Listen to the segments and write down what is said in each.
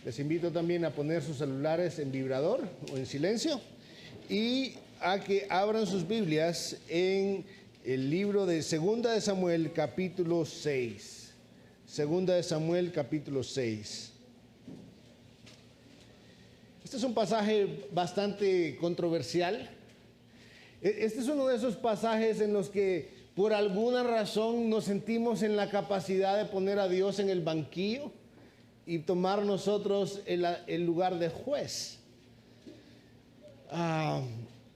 Les invito también a poner sus celulares en vibrador o en silencio y a que abran sus Biblias en el libro de Segunda de Samuel, capítulo 6. Segunda de Samuel, capítulo 6. Este es un pasaje bastante controversial. Este es uno de esos pasajes en los que por alguna razón nos sentimos en la capacidad de poner a Dios en el banquillo y tomar nosotros el lugar de juez.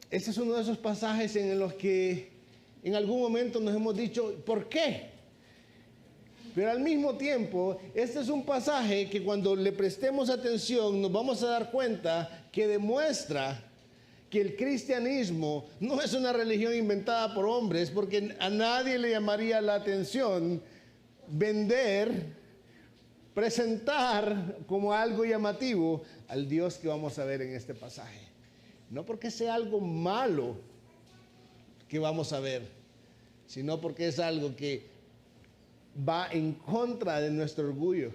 Este es uno de esos pasajes en los que en algún momento nos hemos dicho, ¿por qué? Pero al mismo tiempo, este es un pasaje que cuando le prestemos atención nos vamos a dar cuenta que demuestra que el cristianismo no es una religión inventada por hombres, porque a nadie le llamaría la atención vender, presentar como algo llamativo al Dios que vamos a ver en este pasaje. No porque sea algo malo que vamos a ver, sino porque es algo que va en contra de nuestro orgullo,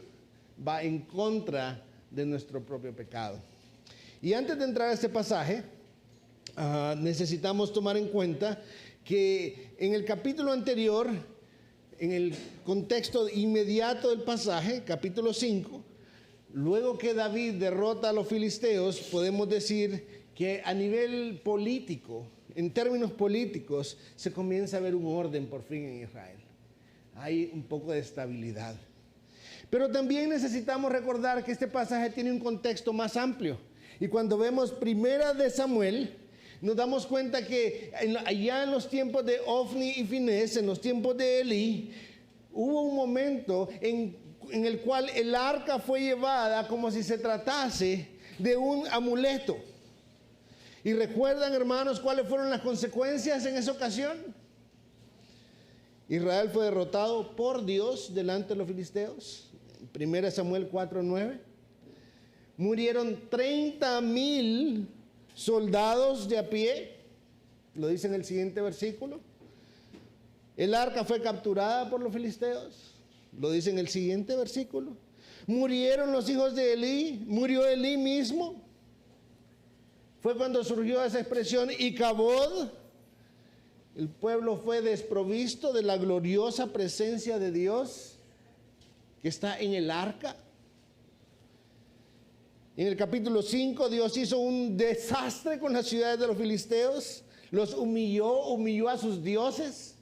va en contra de nuestro propio pecado. Y antes de entrar a este pasaje, necesitamos tomar en cuenta que en el capítulo anterior, en el contexto inmediato del pasaje, capítulo 5, luego que David derrota a los filisteos, podemos decir que a nivel político, en términos políticos, se comienza a ver un orden por fin en Israel. Hay un poco de estabilidad. Pero también necesitamos recordar que este pasaje tiene un contexto más amplio. Y cuando vemos Primera de Samuel, nos damos cuenta que allá en los tiempos de Ofni y Finés, en los tiempos de Elí, hubo un momento en el cual el arca fue llevada como si se tratase de un amuleto. ¿Y recuerdan, hermanos, cuáles fueron las consecuencias en esa ocasión? Israel fue derrotado por Dios delante de los filisteos. 1 Samuel 4:9. Murieron 30,000 soldados de a pie. Lo dice en el siguiente versículo. El arca fue capturada por los filisteos. Lo dice en el siguiente versículo. Murieron los hijos de Elí. Murió Elí mismo. Fue cuando surgió esa expresión Icabod. El pueblo fue desprovisto de la gloriosa presencia de Dios que está en el arca. En el capítulo 5, Dios hizo un desastre con las ciudades de los filisteos. Los humilló a sus dioses.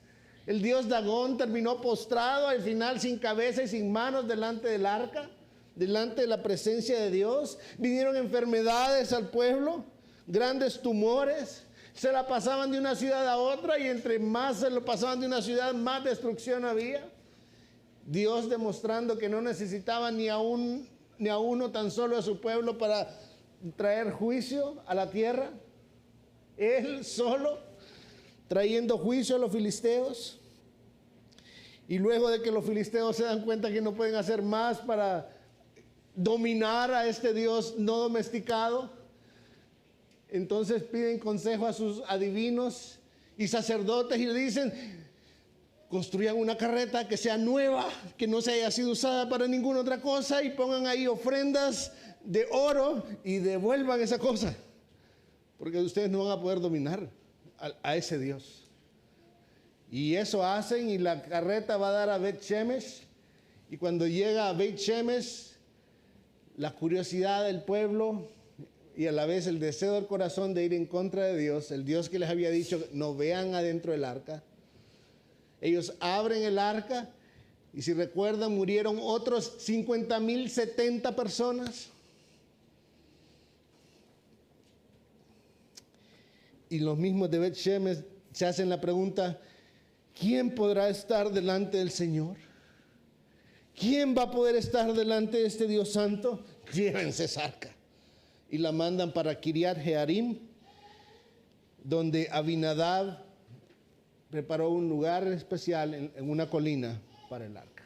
El dios Dagón terminó postrado al final sin cabeza y sin manos delante del arca, delante de la presencia de Dios. Vinieron enfermedades al pueblo, grandes tumores. Se la pasaban de una ciudad a otra y entre más se lo pasaban de una ciudad, más destrucción había. Dios demostrando que no necesitaba ni a uno tan solo de su pueblo para traer juicio a la tierra. Él solo trayendo juicio a los filisteos. Y luego de que los filisteos se dan cuenta que no pueden hacer más para dominar a este Dios no domesticado, entonces piden consejo a sus adivinos y sacerdotes y le dicen: construyan una carreta que sea nueva, que no se haya sido usada para ninguna otra cosa, y pongan ahí ofrendas de oro y devuelvan esa cosa, porque ustedes no van a poder dominar a ese Dios. Y eso hacen, y la carreta va a dar a Bet Shemesh, y cuando llega a Bet Shemesh, la curiosidad del pueblo y a la vez el deseo del corazón de ir en contra de Dios, el Dios que les había dicho no vean adentro del arca. Ellos abren el arca y, si recuerdan, murieron otros 50,070 personas. Y los mismos de Bet Shemesh se hacen la pregunta: ¿quién podrá estar delante del Señor? ¿Quién va a poder estar delante de este Dios santo? Llévense esa arca. Y la mandan para Kiriat Jearim, donde Abinadab preparó un lugar especial en una colina para el arca.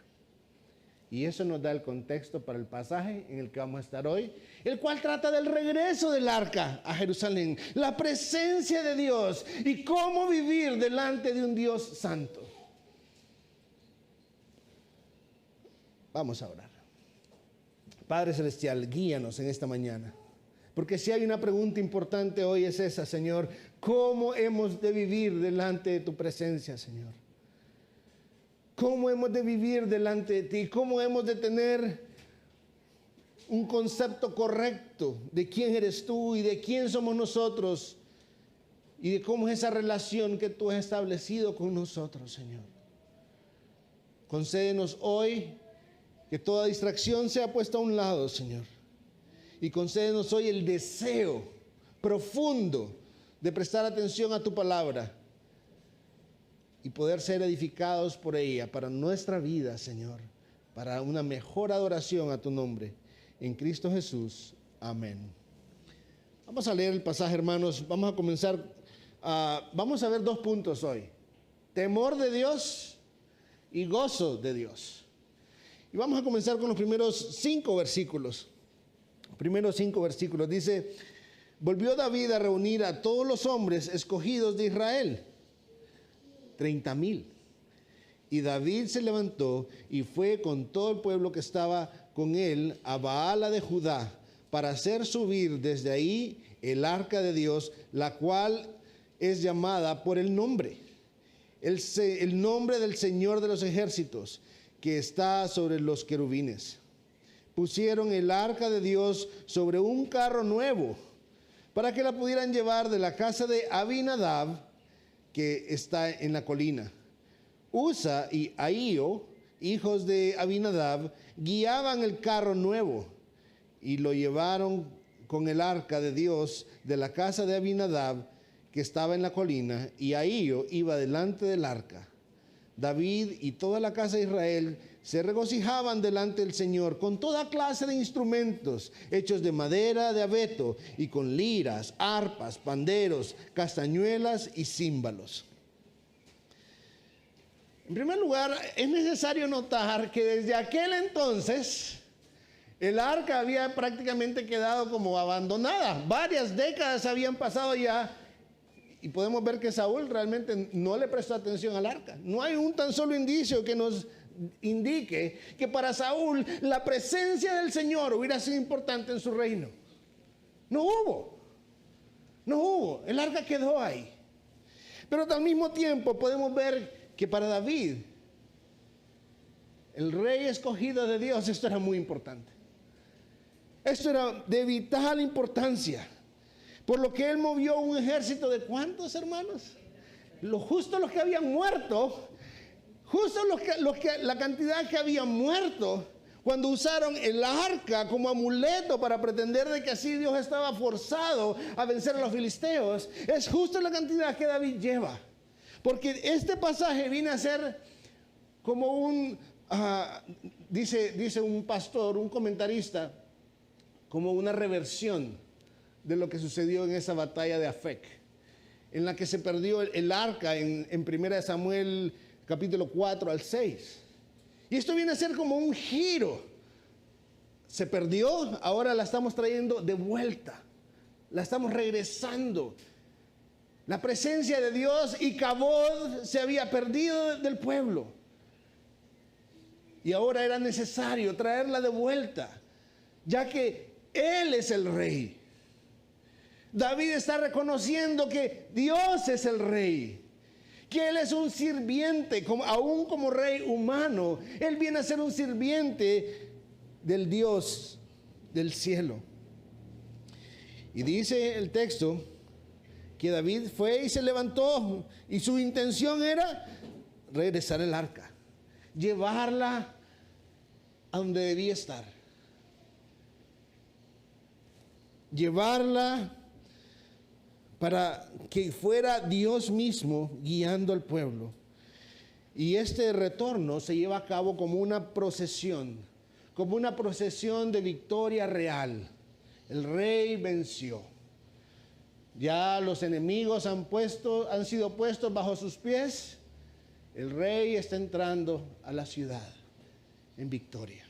Y eso nos da el contexto para el pasaje en el que vamos a estar hoy, el cual trata del regreso del arca a Jerusalén, la presencia de Dios y cómo vivir delante de un Dios santo. Vamos a orar. Padre Celestial, guíanos en esta mañana. Porque si hay una pregunta importante hoy es esa, Señor. ¿Cómo hemos de vivir delante de tu presencia, Señor? ¿Cómo hemos de vivir delante de ti? ¿Cómo hemos de tener un concepto correcto de quién eres tú y de quién somos nosotros y de cómo es esa relación que tú has establecido con nosotros, Señor? Concédenos hoy que toda distracción sea puesta a un lado, Señor. Y concédenos hoy el deseo profundo de prestar atención a tu palabra y poder ser edificados por ella para nuestra vida, Señor, para una mejor adoración a tu nombre. En Cristo Jesús. Amén. Vamos a leer el pasaje, hermanos. Vamos a comenzar. Vamos a ver 2 puntos hoy. Temor de Dios y gozo de Dios. Y vamos a comenzar con los primeros 5 versículos. Los primeros 5 versículos. Dice: volvió David a reunir a todos los hombres escogidos de Israel, 30,000. Y David se levantó y fue con todo el pueblo que estaba con él a Baala de Judá, para hacer subir desde ahí el arca de Dios, la cual es llamada por el nombre del Señor de los ejércitos, que está sobre los querubines. Pusieron el arca de Dios sobre un carro nuevo, para que la pudieran llevar de la casa de Abinadab, que está en la colina. Usa y Ahío, hijos de Abinadab, guiaban el carro nuevo y lo llevaron con el arca de Dios de la casa de Abinadab, que estaba en la colina, y Ahío iba delante del arca. David y toda la casa de Israel se regocijaban delante del Señor con toda clase de instrumentos hechos de madera de abeto y con liras, arpas, panderos, castañuelas y címbalos. En primer lugar, es necesario notar que desde aquel entonces el arca había prácticamente quedado como abandonada. Varias décadas habían pasado ya y podemos ver que Saúl realmente no le prestó atención al arca. No hay un tan solo indicio que nos indique que para Saúl la presencia del Señor hubiera sido importante en su reino. No hubo. El arca quedó ahí. Pero al mismo tiempo podemos ver que para David, el rey escogido de Dios, esto era muy importante. Esto era de vital importancia. Por lo que él movió un ejército de ¿cuántos, hermanos? Justo los que habían muerto, la cantidad que habían muerto cuando usaron el arca como amuleto para pretender de que así Dios estaba forzado a vencer a los filisteos, es justo la cantidad que David lleva. Porque este pasaje viene a ser como dice un pastor, un comentarista, como una reversión de lo que sucedió en esa batalla de Afec, en la que se perdió el arca en 1 Samuel capítulo 4 al 6. Y esto viene a ser como un giro. Se perdió, ahora la estamos trayendo de vuelta, la estamos regresando. La presencia de Dios y Cabod se había perdido del pueblo. Y ahora era necesario traerla de vuelta, ya que Él es el rey. David está reconociendo que Dios es el rey, que Él es un sirviente, aún como rey humano. Él viene a ser un sirviente del Dios del cielo. Y dice el texto que David fue y se levantó y su intención era regresar el arca, llevarla a donde debía estar, llevarla para que fuera Dios mismo guiando al pueblo. Y este retorno se lleva a cabo como una procesión de victoria real. El rey venció. Ya los enemigos han sido puestos bajo sus pies. El rey está entrando a la ciudad en victoria.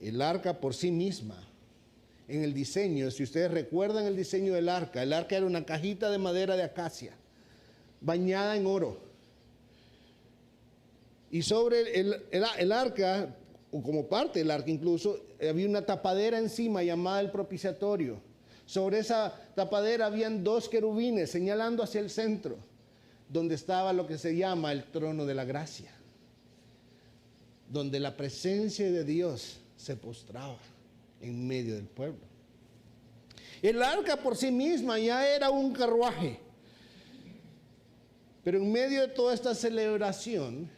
El arca por sí misma, en el diseño, si ustedes recuerdan el diseño del arca, el arca era una cajita de madera de acacia, bañada en oro. Y sobre el arca o como parte del arca incluso, había una tapadera encima llamada el propiciatorio. Sobre esa tapadera habían 2 querubines señalando hacia el centro, donde estaba lo que se llama el trono de la gracia, donde la presencia de Dios se postraba en medio del pueblo. El arca por sí misma ya era un carruaje, pero en medio de toda esta celebración,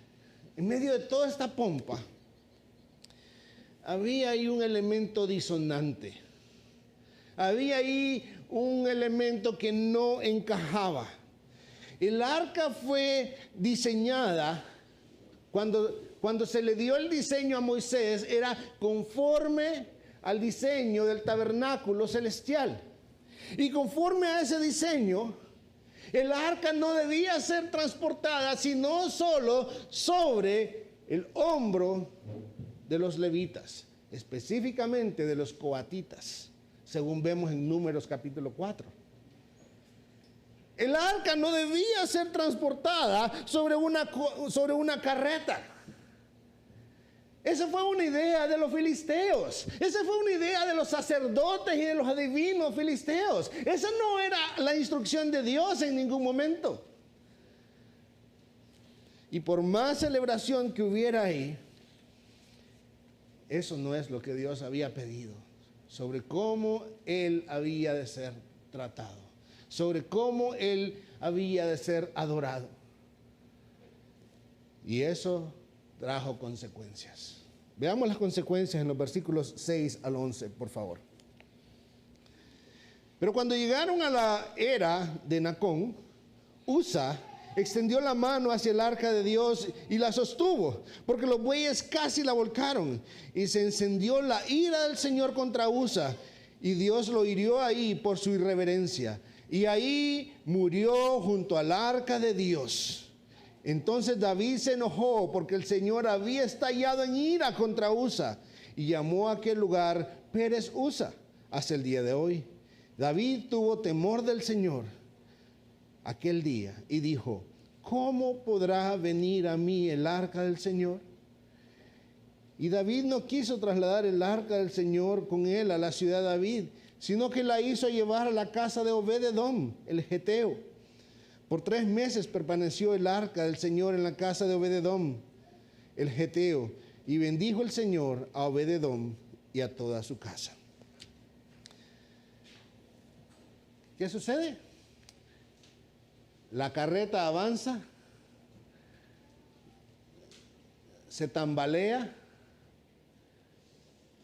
en medio de toda esta pompa, había ahí un elemento disonante. Había ahí un elemento que no encajaba. El arca fue diseñada, cuando se le dio el diseño a Moisés, era conforme al diseño del tabernáculo celestial. Y conforme a ese diseño, el arca no debía ser transportada sino solo sobre el hombro de los levitas, específicamente de los coatitas, según vemos en Números capítulo 4. El arca no debía ser transportada sobre una carreta. Esa fue una idea de los filisteos. Esa fue una idea de los sacerdotes y de los adivinos filisteos. Esa no era la instrucción de Dios en ningún momento. Y por más celebración que hubiera ahí, eso no es lo que Dios había pedido sobre cómo Él había de ser tratado, sobre cómo Él había de ser adorado. Y eso trajo consecuencias. Veamos las consecuencias en los versículos 6 al 11, por favor. Pero cuando llegaron a la era de Nacón, Usa extendió la mano hacia el arca de Dios y la sostuvo, porque los bueyes casi la volcaron, y se encendió la ira del Señor contra Usa, y Dios lo hirió ahí por su irreverencia, y ahí murió junto al arca de Dios. Entonces David se enojó porque el Señor había estallado en ira contra Usa, y llamó a aquel lugar Pérez Usa hasta el día de hoy. David tuvo temor del Señor aquel día y dijo: ¿cómo podrá venir a mí el arca del Señor? Y David no quiso trasladar el arca del Señor con él a la ciudad de David, sino que la hizo llevar a la casa de Obed-edom, el geteo. Por 3 meses permaneció el arca del Señor en la casa de Obed-edom, el geteo, y bendijo el Señor a Obed-edom y a toda su casa. ¿Qué sucede? La carreta avanza, se tambalea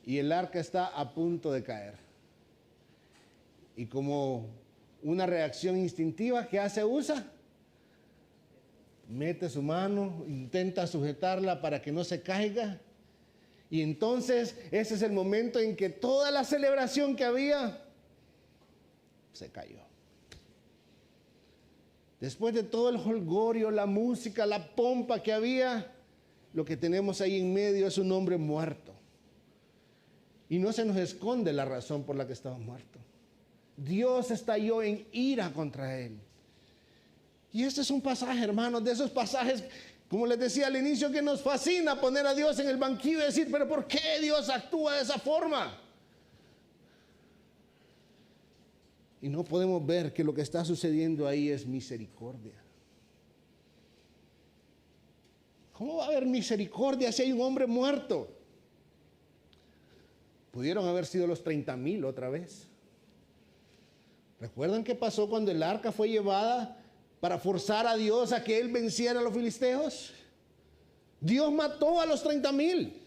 y el arca está a punto de caer. Y como una reacción instintiva, ¿qué hace Usa? Mete su mano, intenta sujetarla para que no se caiga. Y entonces ese es el momento en que toda la celebración que había se cayó. Después de todo el jolgorio, la música, la pompa que había, lo que tenemos ahí en medio es un hombre muerto. Y no se nos esconde la razón por la que estaba muerto. Dios estalló en ira contra él. Y este es un pasaje, hermanos, de esos pasajes, como les decía al inicio, que nos fascina poner a Dios en el banquillo y decir: pero ¿por qué Dios actúa de esa forma? Y no podemos ver que lo que está sucediendo ahí es misericordia. ¿Cómo va a haber misericordia si hay un hombre muerto? Pudieron haber sido los 30,000 otra vez. ¿Recuerdan qué pasó cuando el arca fue llevada para forzar a Dios a que él venciera a los filisteos? Dios mató a los 30,000.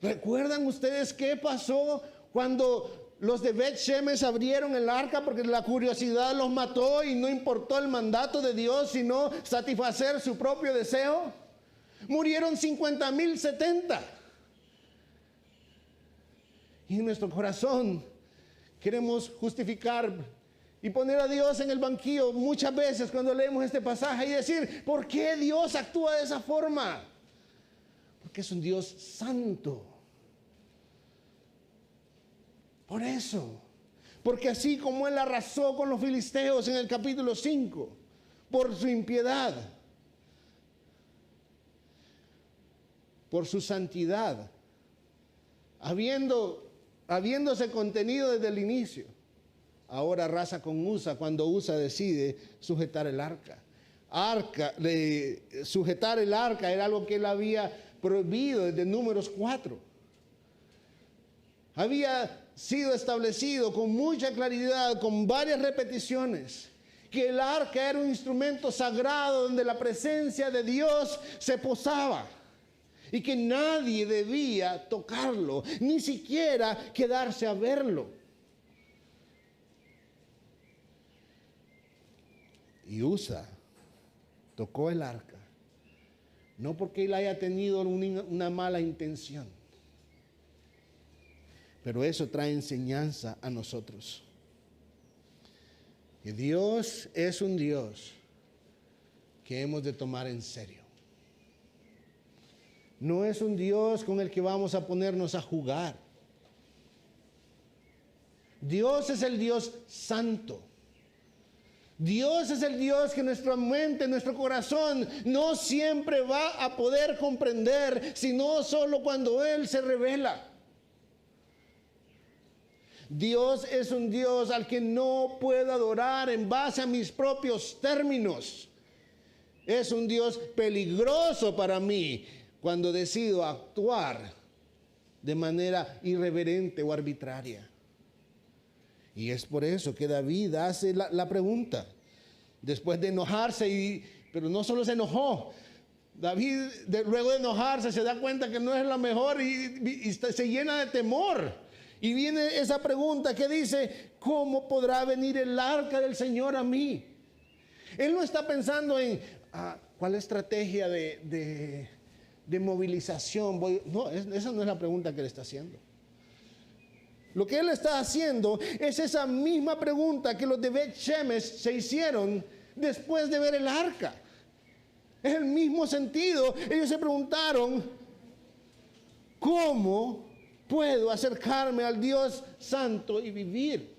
¿Recuerdan ustedes qué pasó cuando los de Bet-Shemesh abrieron el arca? Porque la curiosidad los mató y no importó el mandato de Dios, sino satisfacer su propio deseo. Murieron 50,070. Y en nuestro corazón queremos justificar y poner a Dios en el banquillo muchas veces cuando leemos este pasaje y decir: ¿por qué Dios actúa de esa forma? Porque es un Dios santo. Por eso, porque así como Él arrasó con los filisteos en el capítulo 5, por su impiedad, por su santidad, habiéndose contenido desde el inicio, ahora arrasa con Usa cuando Usa decide sujetar el arca. Sujetar el arca era algo que él había prohibido desde Números 4. Había sido establecido con mucha claridad, con varias repeticiones, que el arca era un instrumento sagrado donde la presencia de Dios se posaba y que nadie debía tocarlo, ni siquiera quedarse a verlo. Y Usa tocó el arca, no porque él haya tenido una mala intención, pero eso trae enseñanza a nosotros. Que Dios es un Dios que hemos de tomar en serio. No es un Dios con el que vamos a ponernos a jugar. Dios es el Dios santo. Dios es el Dios que nuestra mente, nuestro corazón no siempre va a poder comprender, sino solo cuando Él se revela. Dios es un Dios al que no puedo adorar en base a mis propios términos. Es un Dios peligroso para mí cuando decido actuar de manera irreverente o arbitraria. Y es por eso que David hace la pregunta, después de enojarse, pero no solo se enojó. David, luego de enojarse, se da cuenta que no es la mejor y se llena de temor. Y viene esa pregunta que dice, ¿cómo podrá venir el arca del Señor a mí? Él no está pensando en cuál estrategia de movilización. No, esa no es la pregunta que él está haciendo. Lo que él está haciendo es esa misma pregunta que los de Bet Shemesh se hicieron después de ver el arca. Es el mismo sentido. Ellos se preguntaron, ¿cómo puedo acercarme al Dios santo y vivir?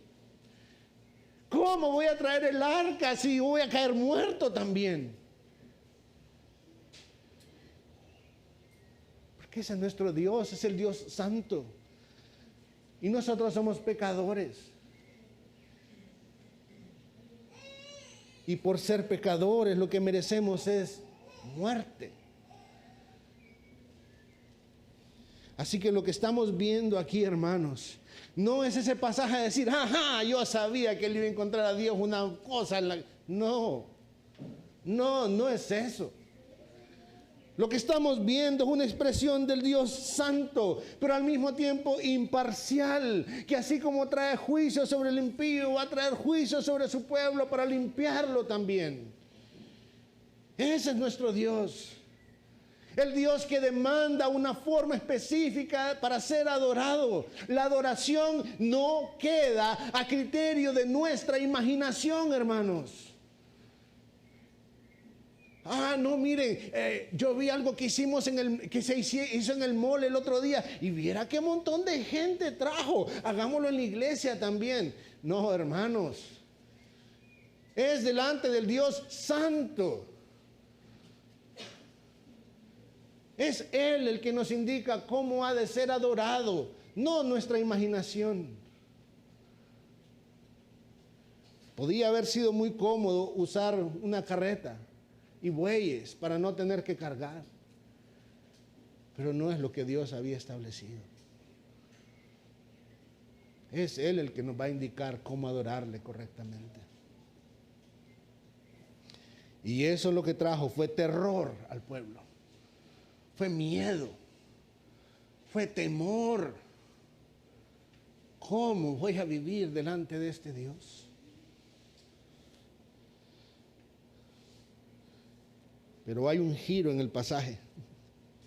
¿Cómo voy a traer el arca si voy a caer muerto también? Porque ese es nuestro Dios, es el Dios santo. Y nosotros somos pecadores. Y por ser pecadores lo que merecemos es muerte. Así que lo que estamos viendo aquí, hermanos, no es ese pasaje de decir, yo sabía que él iba a encontrar a Dios una cosa en la... No es eso. Lo que estamos viendo es una expresión del Dios santo, pero al mismo tiempo imparcial, que así como trae juicio sobre el impío, va a traer juicio sobre su pueblo para limpiarlo también. Ese es nuestro Dios. El Dios que demanda una forma específica para ser adorado. La adoración no queda a criterio de nuestra imaginación, hermanos. No, miren, yo vi algo que que se hizo en el mall el otro día y viera qué montón de gente trajo. Hagámoslo en la iglesia también. No, hermanos. Es delante del Dios santo. Es Él el que nos indica cómo ha de ser adorado, no nuestra imaginación. Podía haber sido muy cómodo usar una carreta y bueyes para no tener que cargar, pero no es lo que Dios había establecido. Es Él el que nos va a indicar cómo adorarle correctamente. Y eso lo que trajo fue terror al pueblo. Fue miedo, fue temor. ¿Cómo voy a vivir delante de este Dios? Pero hay un giro en el pasaje.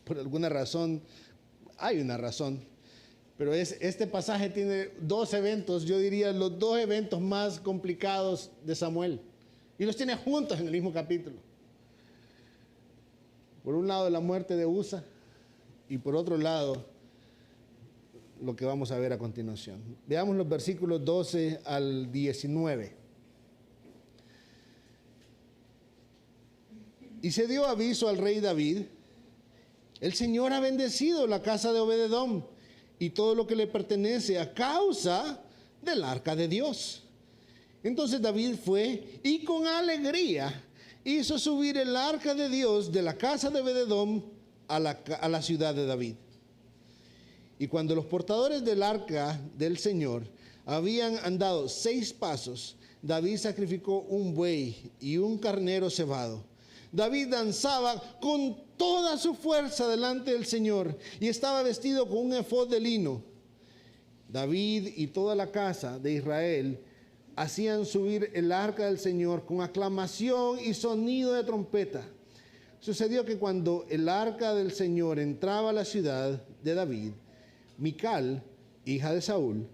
Por alguna razón, hay una razón. Pero este pasaje tiene dos eventos, yo diría los dos eventos más complicados de Samuel. Y los tiene juntos en el mismo capítulo. Por un lado la muerte de Usa y por otro lado lo que vamos a ver a continuación. Veamos los versículos 12 al 19. Y se dio aviso al rey David El Señor ha bendecido la casa de Obed-edom y todo lo que le pertenece a causa del arca de Dios. Entonces David fue y con alegría hizo subir el arca de Dios de la casa de Obed-edom a la ciudad de David. Y cuando los portadores del arca del Señor habían andado 6 pasos, David sacrificó un buey y un carnero cebado. David danzaba con toda su fuerza delante del Señor y estaba vestido con un efod de lino. David y toda la casa de Israel hacían subir el arca del Señor con aclamación y sonido de trompeta. Sucedió que cuando el arca del Señor entraba a la ciudad de David, Mical, hija de Saúl,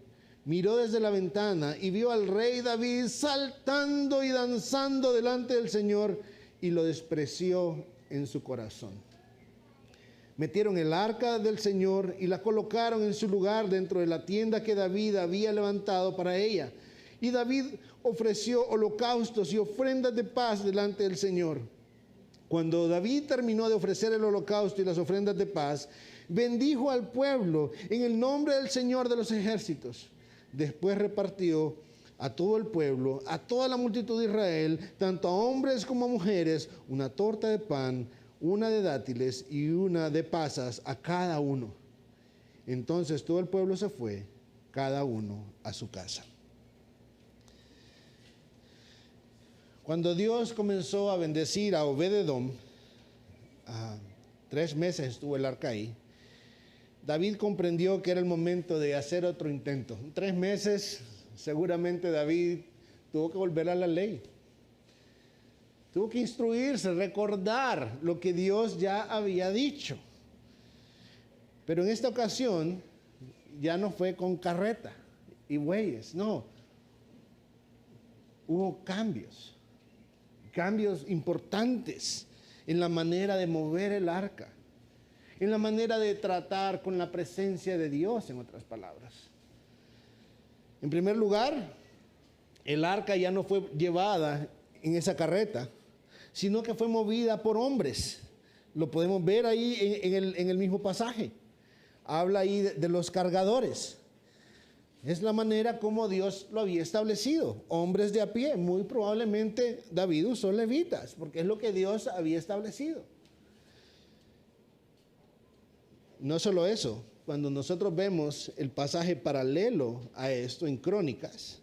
miró desde la ventana y vio al rey David saltando y danzando delante del Señor y lo despreció en su corazón. Metieron el arca del Señor y la colocaron en su lugar dentro de la tienda que David había levantado para ella. Y David ofreció holocaustos y ofrendas de paz delante del Señor. Cuando David terminó de ofrecer el holocausto y las ofrendas de paz, bendijo al pueblo en el nombre del Señor de los ejércitos. Después repartió a todo el pueblo, a toda la multitud de Israel, tanto a hombres como a mujeres, una torta de pan, una de dátiles y una de pasas a cada uno. Entonces todo el pueblo se fue, cada uno a su casa. Cuando Dios comenzó a bendecir a Obed-edom, 3 meses estuvo el arca ahí, David comprendió que era el momento de hacer otro intento. 3 meses, seguramente David tuvo que volver a la ley. Tuvo que instruirse, recordar lo que Dios ya había dicho. Pero en esta ocasión ya no fue con carreta y bueyes, no. Hubo cambios importantes en la manera de mover el arca, en la manera de tratar con la presencia de Dios, en otras palabras. En primer lugar, el arca ya no fue llevada en esa carreta, sino que fue movida por hombres. Lo podemos ver ahí en el mismo pasaje. Habla ahí de los cargadores. Es la manera como Dios lo había establecido. Hombres de a pie. Muy probablemente David usó levitas, porque es lo que Dios había establecido. No solo eso, cuando nosotros vemos el pasaje paralelo a esto en Crónicas,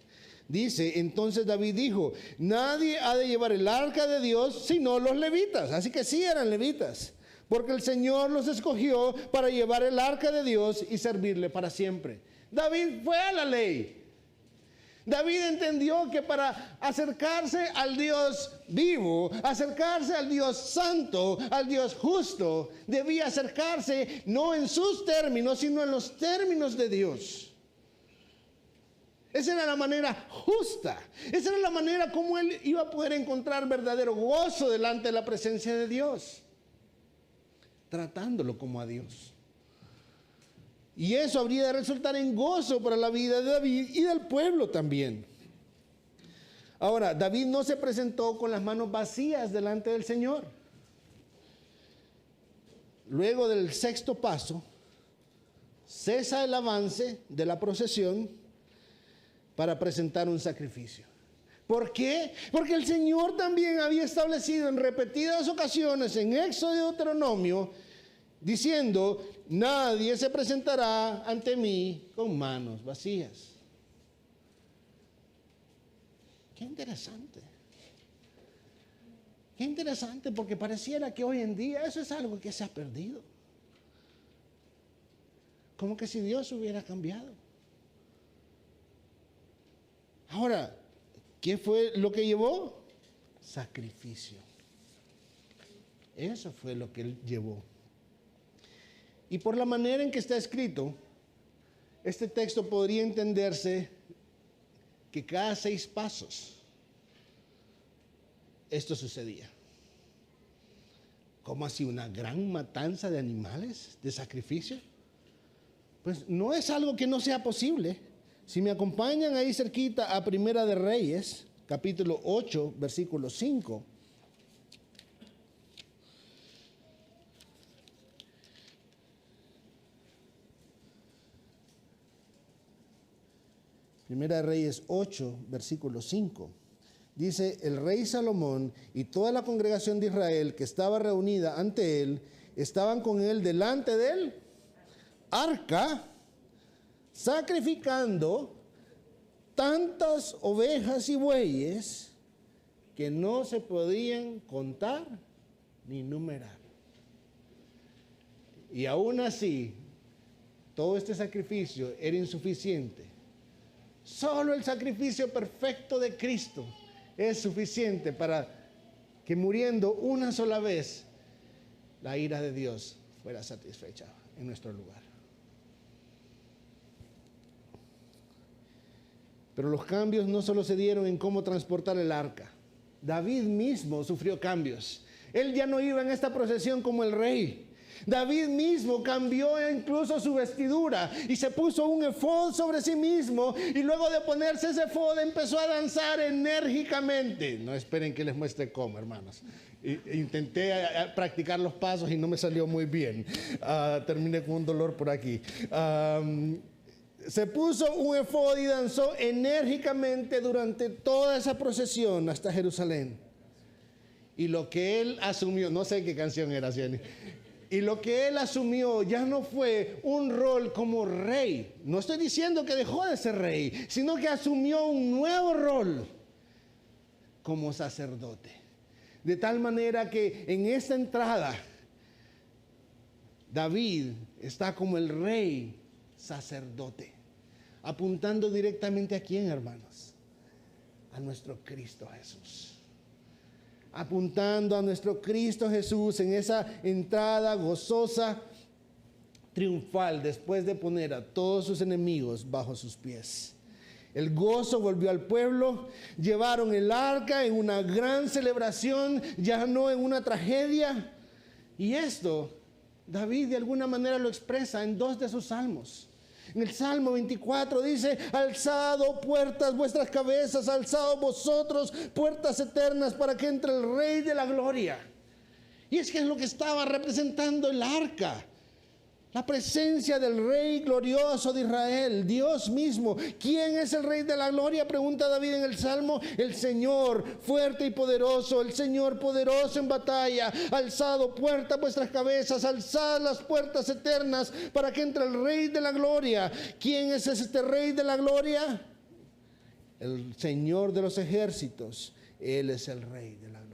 dice, entonces David dijo, nadie ha de llevar el arca de Dios sino los levitas. Así que sí eran levitas, porque el Señor los escogió para llevar el arca de Dios y servirle para siempre. David fue a la ley. David entendió que para acercarse al Dios vivo, acercarse al Dios santo, al Dios justo, debía acercarse no en sus términos, sino en los términos de Dios. Esa era la manera justa. Esa era la manera como él iba a poder encontrar verdadero gozo delante de la presencia de Dios, tratándolo como a Dios. Y eso habría de resultar en gozo para la vida de David y del pueblo también. Ahora, David no se presentó con las manos vacías delante del Señor. Luego del 6º paso, cesa el avance de la procesión para presentar un sacrificio. ¿Por qué? Porque el Señor también había establecido en repetidas ocasiones en Éxodo y Deuteronomio, diciendo, nadie se presentará ante mí con manos vacías. Qué interesante. Qué interesante, porque pareciera que hoy en día eso es algo que se ha perdido. Como que si Dios hubiera cambiado. Ahora, ¿qué fue lo que llevó? Sacrificio. Eso fue lo que él llevó. Y por la manera en que está escrito, este texto podría entenderse que cada 6 pasos esto sucedía. ¿Cómo así? ¿Una gran matanza de animales de sacrificio? Pues no es algo que no sea posible. Si me acompañan ahí cerquita a Primera de Reyes, capítulo 8, versículo 5. Primera de Reyes 8, versículo 5. Dice, el rey Salomón y toda la congregación de Israel que estaba reunida ante él, estaban con él delante del arca, sacrificando tantas ovejas y bueyes que no se podían contar ni numerar. Y aún así, todo este sacrificio era insuficiente. Solo el sacrificio perfecto de Cristo es suficiente para que muriendo una sola vez, la ira de Dios fuera satisfecha en nuestro lugar. Pero los cambios no solo se dieron en cómo transportar el arca. David mismo sufrió cambios. Él ya no iba en esta procesión como el rey. David mismo cambió incluso su vestidura y se puso un efod sobre sí mismo, y luego de ponerse ese efod empezó a danzar enérgicamente. No esperen que les muestre cómo, hermanos. Intenté practicar los pasos y no me salió muy bien. Terminé con un dolor por aquí. Se puso un efod y danzó enérgicamente durante toda esa procesión hasta Jerusalén. Y lo que él asumió, no sé qué canción era, Jenny. Y lo que él asumió ya no fue un rol como rey. No estoy diciendo que dejó de ser rey, sino que asumió un nuevo rol como sacerdote. De tal manera que en esta entrada, David está como el rey sacerdote, apuntando directamente a quién, hermanos, a nuestro Cristo Jesús. Apuntando a nuestro Cristo Jesús en esa entrada gozosa, triunfal, después de poner a todos sus enemigos bajo sus pies. El gozo volvió al pueblo, llevaron el arca en una gran celebración, ya no en una tragedia. Y esto, David de alguna manera lo expresa en dos de sus salmos. En el Salmo 24 dice, alzado puertas vuestras cabezas, alzado vosotros puertas eternas para que entre el Rey de la Gloria. Y es que es lo que estaba representando el arca. La presencia del Rey glorioso de Israel, Dios mismo. ¿Quién es el Rey de la Gloria?, pregunta David en el Salmo. El Señor fuerte y poderoso, el Señor poderoso en batalla. Alzado puertas vuestras cabezas, alzad las puertas eternas para que entre el Rey de la Gloria. ¿Quién es este Rey de la Gloria? El Señor de los ejércitos. Él es el Rey de la Gloria.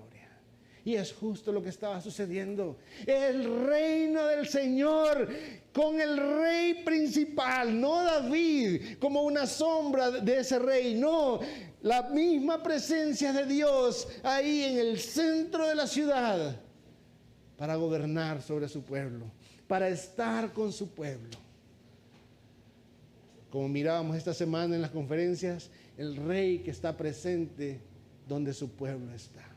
Y es justo lo que estaba sucediendo. El reino del Señor con el rey principal, no David como una sombra de ese rey, no, la misma presencia de Dios ahí en el centro de la ciudad para gobernar sobre su pueblo, para estar con su pueblo. Como mirábamos esta semana en las conferencias, el rey que está presente donde su pueblo está.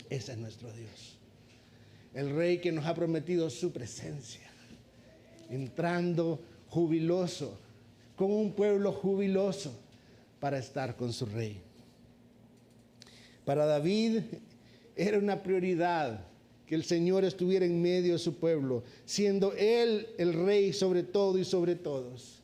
Ese es nuestro Dios. El Rey que nos ha prometido su presencia. Entrando jubiloso, con un pueblo jubiloso, para estar con su Rey. Para David era una prioridad que el Señor estuviera en medio de su pueblo, siendo Él el Rey sobre todo y sobre todos.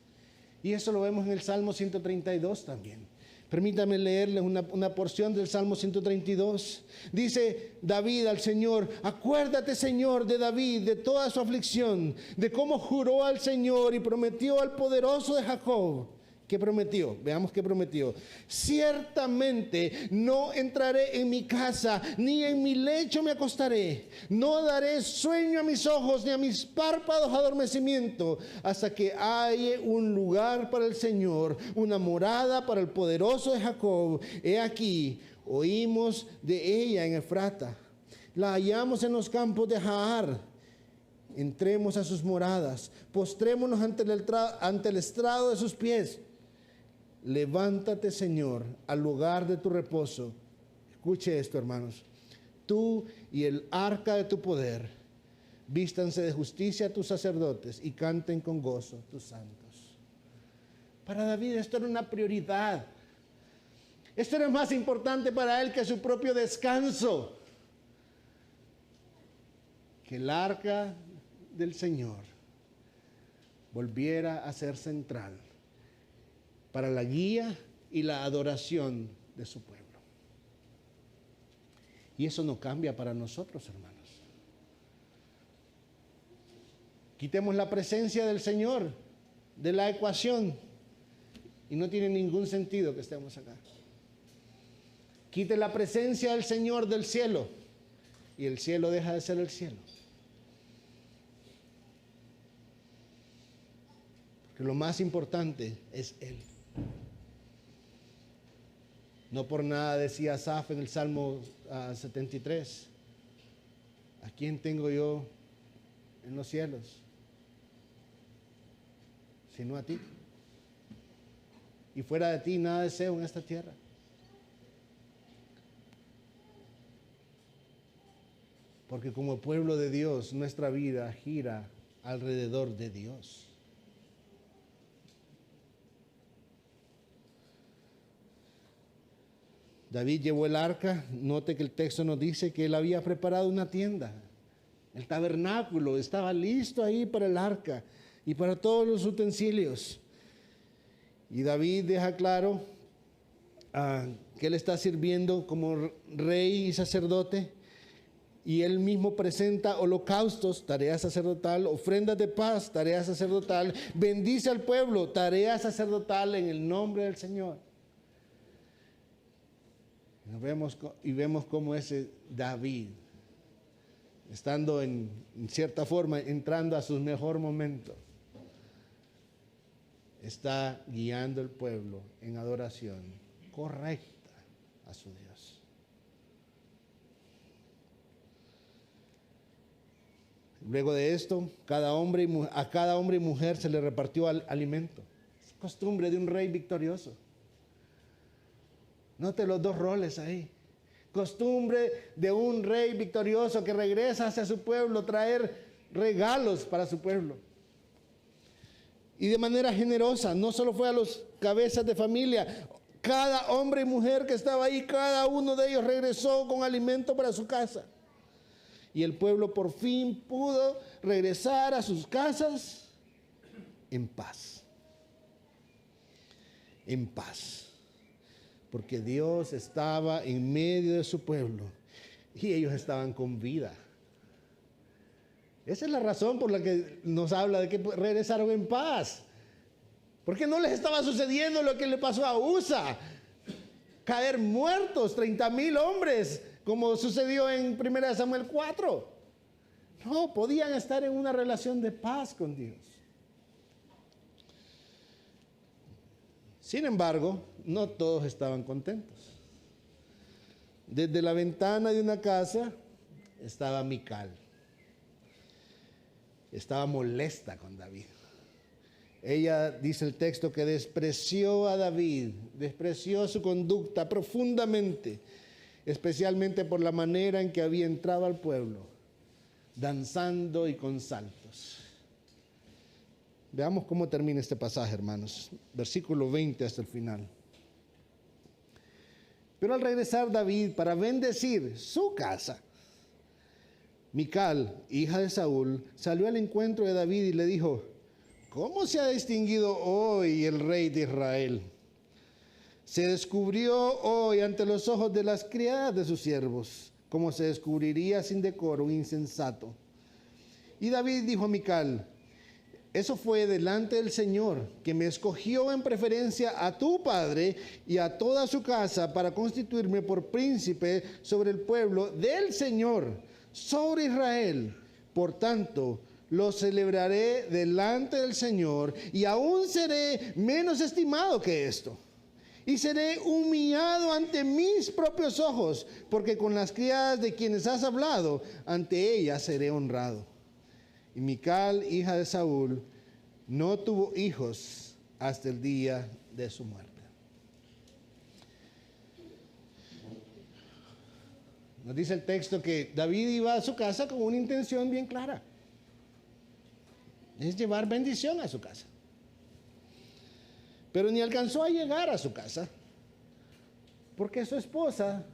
Y eso lo vemos en el Salmo 132 también. Permítame leerles una porción del Salmo 132. Dice David al Señor, acuérdate, Señor, de David, de toda su aflicción, de cómo juró al Señor y prometió al poderoso de Jacob. ¿Qué prometió? Veamos qué prometió. Ciertamente no entraré en mi casa, ni en mi lecho me acostaré. No daré sueño a mis ojos, ni a mis párpados adormecimiento, hasta que haya un lugar para el Señor, una morada para el poderoso de Jacob. He aquí, oímos de ella en Efrata. La hallamos en los campos de Jaar. Entremos a sus moradas, postrémonos ante el estrado de sus pies. Levántate, Señor, al lugar de tu reposo. Escuche esto, hermanos. Tú y el arca de tu poder, vístanse de justicia tus sacerdotes y canten con gozo tus santos. Para David esto era una prioridad. Esto era más importante para él que su propio descanso. Que el arca del Señor volviera a ser central para la guía y la adoración de su pueblo. Y eso no cambia para nosotros, hermanos. Quitemos la presencia del Señor de la ecuación y no tiene ningún sentido que estemos acá. Quite la presencia del Señor del cielo y el cielo deja de ser el cielo. Porque lo más importante es Él. No por nada decía Asaf en el Salmo 73, ¿a quién tengo yo en los cielos? Sino a ti. Y fuera de ti nada deseo en esta tierra. Porque como pueblo de Dios, nuestra vida gira alrededor de Dios. David llevó el arca. Note que el texto nos dice que él había preparado una tienda. El tabernáculo estaba listo ahí para el arca y para todos los utensilios. Y David deja claro que él está sirviendo como rey y sacerdote. Y él mismo presenta holocaustos, tarea sacerdotal, ofrendas de paz, tarea sacerdotal, bendice al pueblo, tarea sacerdotal en el nombre del Señor. Vemos cómo ese David, estando en cierta forma, entrando a su mejor momento, está guiando al pueblo en adoración correcta a su Dios. Luego de esto, a cada hombre y mujer se le repartió alimento. Es costumbre de un rey victorioso. Note los dos roles ahí. Costumbre de un rey victorioso que regresa hacia su pueblo, traer regalos para su pueblo. Y de manera generosa, no solo fue a los cabezas de familia, cada hombre y mujer que estaba ahí, cada uno de ellos regresó con alimento para su casa. Y el pueblo por fin pudo regresar a sus casas en paz. En paz. Porque Dios estaba en medio de su pueblo y ellos estaban con vida. Esa es la razón por la que nos habla de que regresaron en paz. Porque no les estaba sucediendo lo que le pasó a Usa. Caer muertos, 30,000 hombres, como sucedió en 1 Samuel 4. No, podían estar en una relación de paz con Dios. Sin embargo, no todos estaban contentos. Desde la ventana de una casa estaba Mical. Estaba molesta con David. Ella, dice el texto, que despreció a David, despreció su conducta profundamente, especialmente por la manera en que había entrado al pueblo, danzando y con saltos. Veamos cómo termina este pasaje, hermanos. Versículo 20 hasta el final. Pero al regresar David para bendecir su casa, Mical, hija de Saúl, salió al encuentro de David y le dijo: ¿cómo se ha distinguido hoy el rey de Israel? Se descubrió hoy ante los ojos de las criadas de sus siervos, como se descubriría sin decoro un insensato. Y David dijo a Mical: eso fue delante del Señor, que me escogió en preferencia a tu padre y a toda su casa para constituirme por príncipe sobre el pueblo del Señor, sobre Israel. Por tanto, lo celebraré delante del Señor y aún seré menos estimado que esto. Y seré humillado ante mis propios ojos, porque con las criadas de quienes has hablado, ante ellas seré honrado. Y Mical, hija de Saúl, no tuvo hijos hasta el día de su muerte. Nos dice el texto que David iba a su casa con una intención bien clara. Es llevar bendición a su casa. Pero ni alcanzó a llegar a su casa, porque su esposa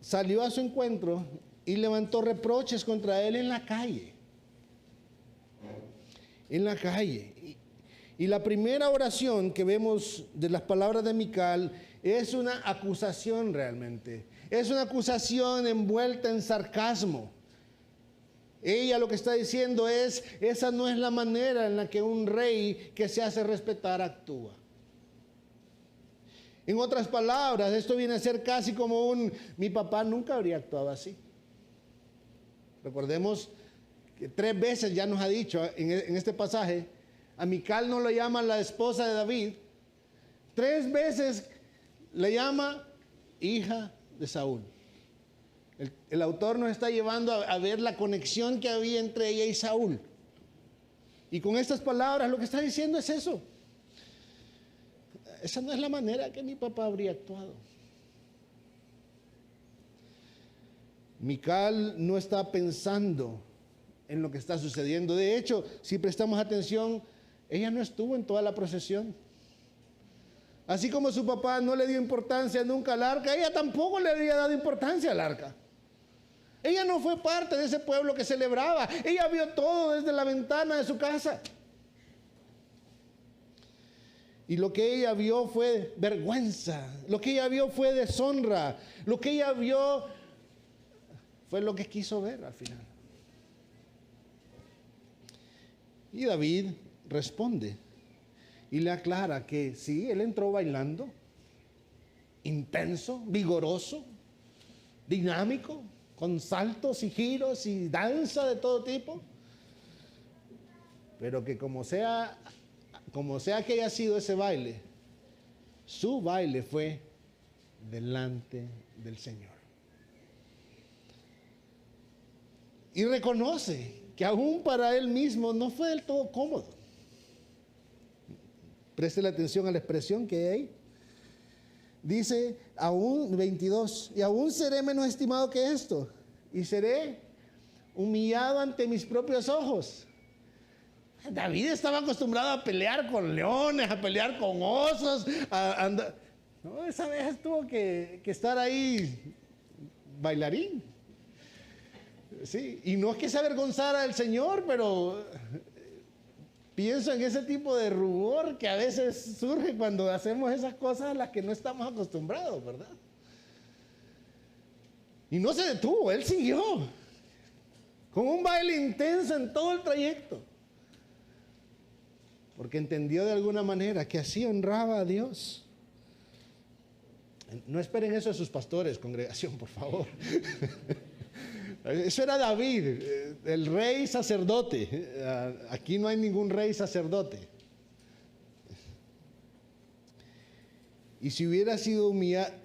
salió a su encuentro y levantó reproches contra él en la calle. En la calle. Y la primera oración que vemos de las palabras de Mical es una acusación realmente. Es una acusación envuelta en sarcasmo. Ella lo que está diciendo es, esa no es la manera en la que un rey que se hace respetar actúa. En otras palabras, esto viene a ser casi como mi papá nunca habría actuado así. Recordemos que 3 veces ya nos ha dicho en este pasaje, a Mical no lo llama la esposa de David, 3 veces le llama hija de Saúl. El autor nos está llevando a ver la conexión que había entre ella y Saúl. Y con estas palabras lo que está diciendo es eso. Esa no es la manera que mi papá habría actuado. Mical no está pensando en lo que está sucediendo. De hecho, si prestamos atención, ella no estuvo en toda la procesión. Así como su papá no le dio importancia nunca al arca, ella tampoco le había dado importancia al arca. Ella no fue parte de ese pueblo que celebraba. Ella vio todo desde la ventana de su casa. Y lo que ella vio fue vergüenza. Lo que ella vio fue deshonra. Lo que ella vio fue lo que quiso ver al final. Y David responde y le aclara que sí, él entró bailando, intenso, vigoroso, dinámico, con saltos y giros y danza de todo tipo, pero que como sea que haya sido ese baile, su baile fue delante del Señor. Y reconoce que aún para él mismo no fue del todo cómodo. Preste la atención a la expresión que hay ahí. Dice, aún 22, y aún seré menos estimado que esto, y seré humillado ante mis propios ojos. David estaba acostumbrado a pelear con leones, a pelear con osos, No, esa vez tuvo que estar ahí bailarín. Sí, y no es que se avergonzara del Señor, pero pienso en ese tipo de rubor que a veces surge cuando hacemos esas cosas a las que no estamos acostumbrados, ¿verdad? Y no se detuvo, él siguió con un baile intenso en todo el trayecto, porque entendió de alguna manera que así honraba a Dios. No esperen eso de sus pastores, congregación, por favor. Eso era David, el rey sacerdote. Aquí no hay ningún rey sacerdote. Y si hubiera sido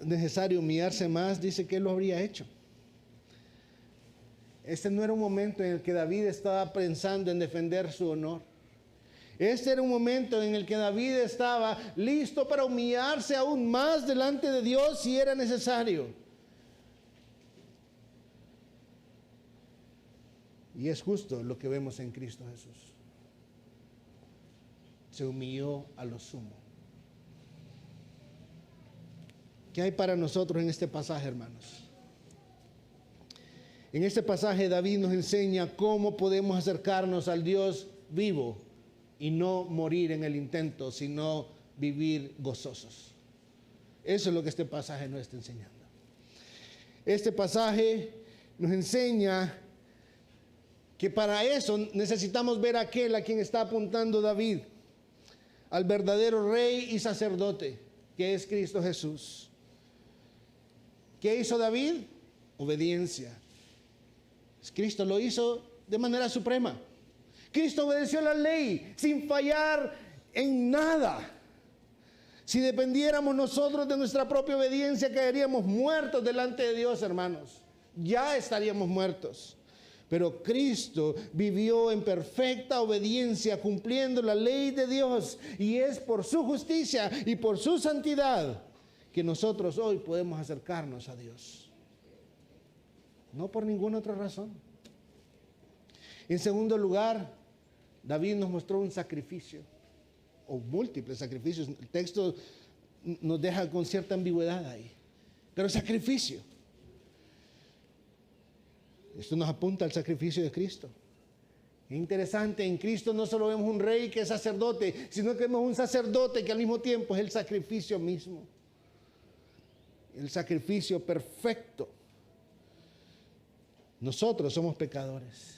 necesario humillarse más, dice que él lo habría hecho. Este no era un momento en el que David estaba pensando en defender su honor. Este era un momento en el que David estaba listo para humillarse aún más delante de Dios si era necesario. Y es justo lo que vemos en Cristo Jesús. Se humilló a lo sumo. ¿Qué hay para nosotros en este pasaje, hermanos? En este pasaje David nos enseña cómo podemos acercarnos al Dios vivo y no morir en el intento, sino vivir gozosos. Eso es lo que este pasaje nos está enseñando. Este pasaje nos enseña que para eso necesitamos ver a aquel a quien está apuntando David, al verdadero rey y sacerdote, que es Cristo Jesús. ¿Qué hizo David? Obediencia. Cristo lo hizo de manera suprema. Cristo obedeció la ley sin fallar en nada. Si dependiéramos nosotros de nuestra propia obediencia, caeríamos muertos delante de Dios, hermanos. Ya estaríamos muertos. Pero Cristo vivió en perfecta obediencia, cumpliendo la ley de Dios. Y es por su justicia y por su santidad que nosotros hoy podemos acercarnos a Dios. No por ninguna otra razón. En segundo lugar, David nos mostró un sacrificio, o múltiples sacrificios. El texto nos deja con cierta ambigüedad ahí. Pero sacrificio. Esto nos apunta al sacrificio de Cristo. Interesante, en Cristo no solo vemos un rey que es sacerdote, sino que vemos un sacerdote que al mismo tiempo es el sacrificio mismo. El sacrificio perfecto. Nosotros somos pecadores.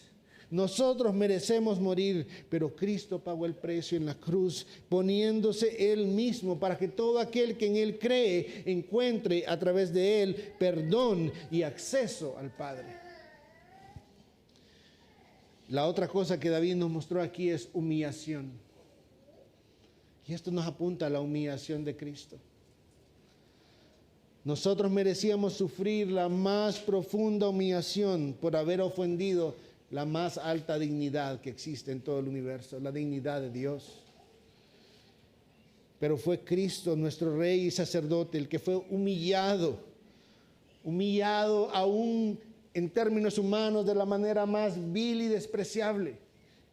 Nosotros merecemos morir, pero Cristo pagó el precio en la cruz, poniéndose Él mismo para que todo aquel que en Él cree encuentre a través de Él perdón y acceso al Padre. La otra cosa que David nos mostró aquí es humillación. Y esto nos apunta a la humillación de Cristo. Nosotros merecíamos sufrir la más profunda humillación por haber ofendido la más alta dignidad que existe en todo el universo, la dignidad de Dios. Pero fue Cristo, nuestro Rey y sacerdote, el que fue humillado aún en términos humanos de la manera más vil y despreciable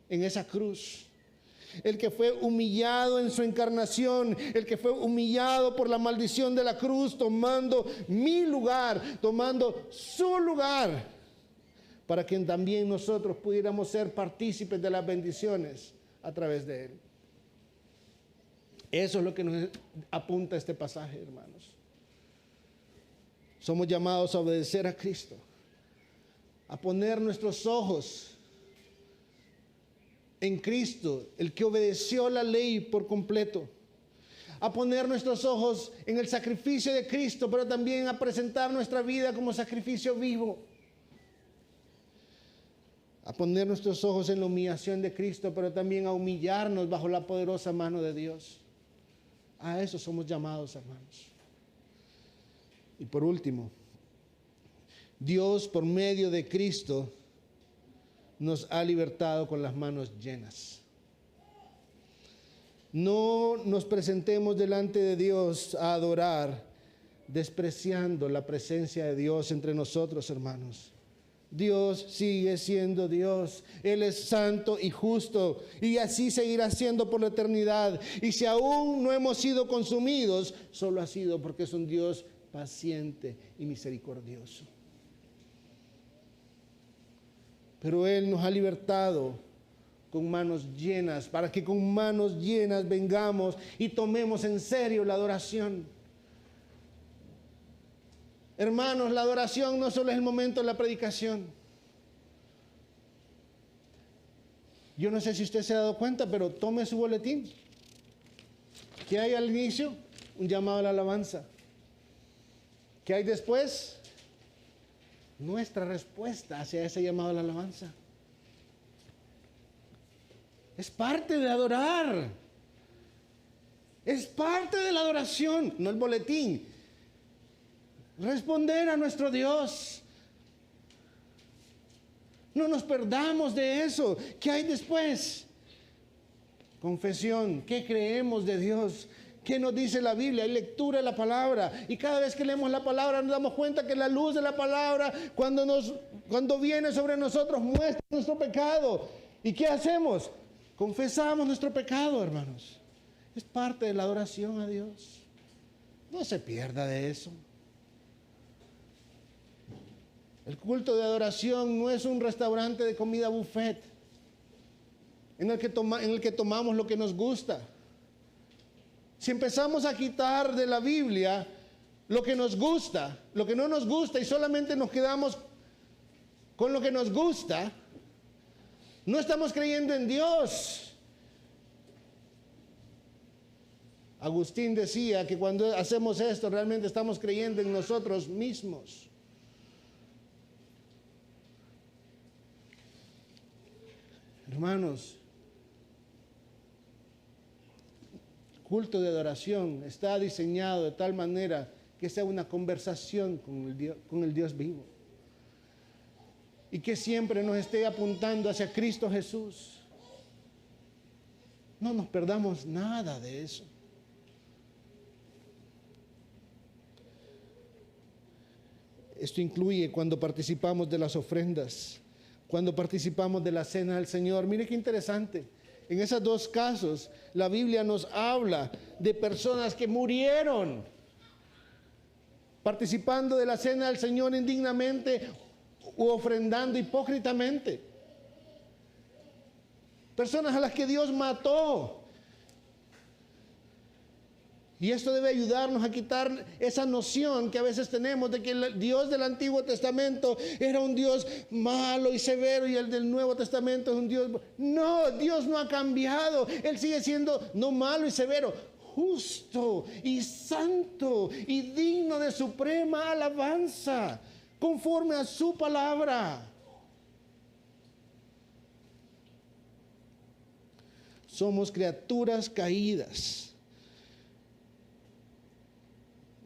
en esa cruz. El que fue humillado en su encarnación, el que fue humillado por la maldición de la cruz, tomando mi lugar, tomando su lugar, para que también nosotros pudiéramos ser partícipes de las bendiciones a través de Él. Eso es lo que nos apunta este pasaje, hermanos. Somos llamados a obedecer a Cristo, a poner nuestros ojos en Cristo, el que obedeció la ley por completo, a poner nuestros ojos en el sacrificio de Cristo, pero también a presentar nuestra vida como sacrificio vivo, a poner nuestros ojos en la humillación de Cristo, pero también a humillarnos bajo la poderosa mano de Dios. A eso somos llamados, hermanos. Y por último, Dios por medio de Cristo nos ha libertado con las manos llenas. No nos presentemos delante de Dios a adorar, despreciando la presencia de Dios entre nosotros, hermanos. Dios sigue siendo Dios. Él es santo y justo, y así seguirá siendo por la eternidad. Y si aún no hemos sido consumidos, solo ha sido porque es un Dios paciente y misericordioso. Pero Él nos ha libertado con manos llenas, para que con manos llenas vengamos y tomemos en serio la adoración. Hermanos, la adoración no solo es el momento de la predicación. Yo no sé si usted se ha dado cuenta, pero tome su boletín. ¿Qué hay al inicio? Un llamado a la alabanza. ¿Qué hay después? Nuestra respuesta hacia ese llamado a la alabanza. Es parte de adorar. Es parte de la adoración, no el boletín. Responder a nuestro Dios. No nos perdamos de eso. ¿Qué hay después? Confesión. ¿Qué creemos de Dios? ¿Qué nos dice la Biblia? Hay lectura de la palabra. Y cada vez que leemos la palabra nos damos cuenta que la luz de la palabra, cuando viene sobre nosotros, muestra nuestro pecado. ¿Y qué hacemos? Confesamos nuestro pecado, hermanos. Es parte de la adoración a Dios. No se pierda de eso. El culto de adoración no es un restaurante de comida buffet en el que tomamos lo que nos gusta. Si empezamos a quitar de la Biblia lo que nos gusta, lo que no nos gusta, y solamente nos quedamos con lo que nos gusta, no estamos creyendo en Dios. Agustín decía que cuando hacemos esto realmente estamos creyendo en nosotros mismos. Hermanos, culto de adoración está diseñado de tal manera que sea una conversación con el Dios vivo. Y que siempre nos esté apuntando hacia Cristo Jesús. No nos perdamos nada de eso. Esto incluye cuando participamos de las ofrendas, cuando participamos de la cena del Señor. Mire qué interesante. En esos dos casos, la Biblia nos habla de personas que murieron participando de la cena del Señor indignamente u ofrendando hipócritamente. personas a las que Dios mató. Y esto debe ayudarnos a quitar esa noción que a veces tenemos de que el Dios del Antiguo Testamento era un Dios malo y severo y el del Nuevo Testamento es un Dios... No, Dios no ha cambiado. Él sigue siendo no malo y severo, justo y santo y digno de suprema alabanza, conforme a su palabra. Somos criaturas caídas,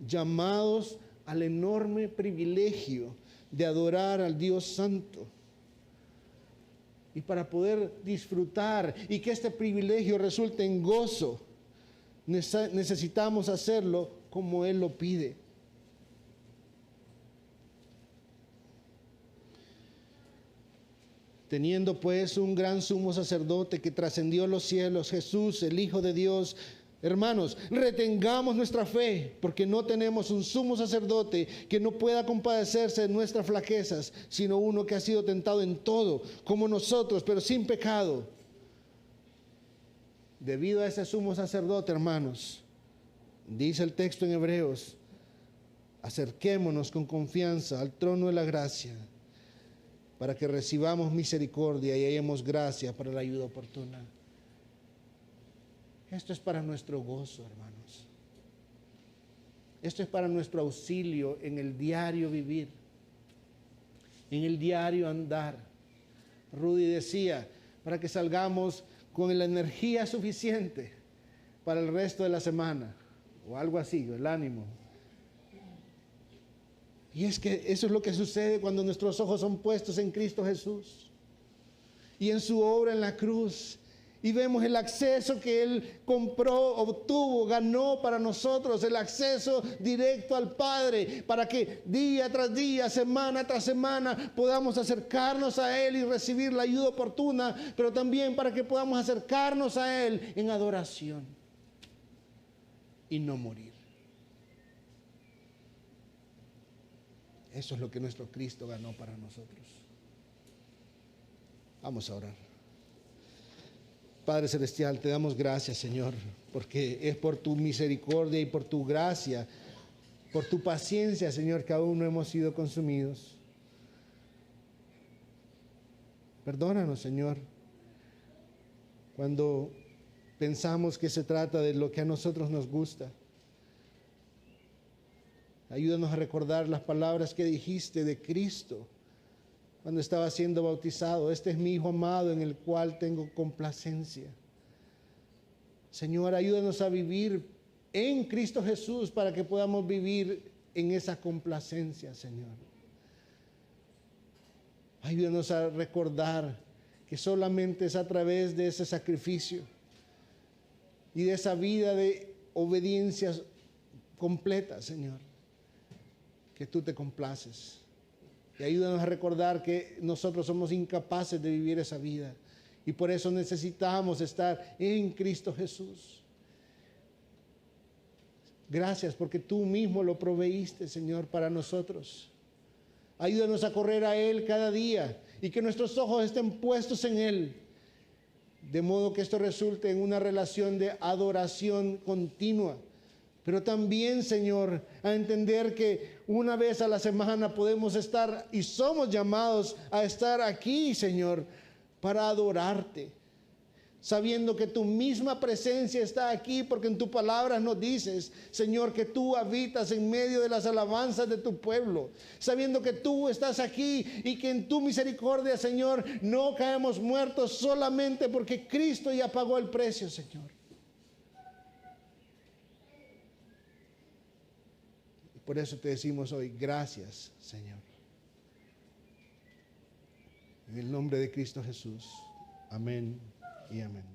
llamados al enorme privilegio de adorar al Dios Santo. Y para poder disfrutar y que este privilegio resulte en gozo, necesitamos hacerlo como Él lo pide. Teniendo pues un gran sumo sacerdote que trascendió los cielos, Jesús, el Hijo de Dios, hermanos, retengamos nuestra fe, porque no tenemos un sumo sacerdote que no pueda compadecerse de nuestras flaquezas, sino uno que ha sido tentado en todo, como nosotros, pero sin pecado. Debido a ese sumo sacerdote, hermanos, dice el texto en Hebreos, acerquémonos con confianza al trono de la gracia, para que recibamos misericordia y hallemos gracia para la ayuda oportuna. Esto es para nuestro gozo, hermanos. Esto es para nuestro auxilio en el diario vivir, en el diario andar. Rudy decía, para que salgamos con la energía suficiente para el resto de la semana, o algo así, el ánimo. Y es que eso es lo que sucede cuando nuestros ojos son puestos en Cristo Jesús y en su obra en la cruz. Y vemos el acceso que Él compró, obtuvo, ganó para nosotros, el acceso directo al Padre, para que día tras día, semana tras semana, podamos acercarnos a Él y recibir la ayuda oportuna, pero también para que podamos acercarnos a Él en adoración y no morir. Eso es lo que nuestro Cristo ganó para nosotros. Vamos a orar. Padre Celestial, te damos gracias, Señor, porque es por tu misericordia y por tu gracia, por tu paciencia, Señor, que aún no hemos sido consumidos. Perdónanos, Señor, cuando pensamos que se trata de lo que a nosotros nos gusta. Ayúdanos a recordar las palabras que dijiste de Cristo cuando estaba siendo bautizado. Este es mi Hijo amado en el cual tengo complacencia. Señor, ayúdanos a vivir en Cristo Jesús para que podamos vivir en esa complacencia, Señor. Ayúdanos a recordar que solamente es a través de ese sacrificio y de esa vida de obediencia completa, Señor, que tú te complaces. Y ayúdanos a recordar que nosotros somos incapaces de vivir esa vida. Y por eso necesitamos estar en Cristo Jesús. Gracias porque tú mismo lo proveíste, Señor, para nosotros. Ayúdanos a correr a Él cada día y que nuestros ojos estén puestos en Él. De modo que esto resulte en una relación de adoración continua. Pero también, Señor, a entender que una vez a la semana podemos estar y somos llamados a estar aquí, Señor, para adorarte. Sabiendo que tu misma presencia está aquí, porque en tu palabra nos dices, Señor, que tú habitas en medio de las alabanzas de tu pueblo. Sabiendo que tú estás aquí y que en tu misericordia, Señor, no caemos muertos solamente porque Cristo ya pagó el precio, Señor. Por eso te decimos hoy, gracias, Señor. En el nombre de Cristo Jesús. Amén y amén.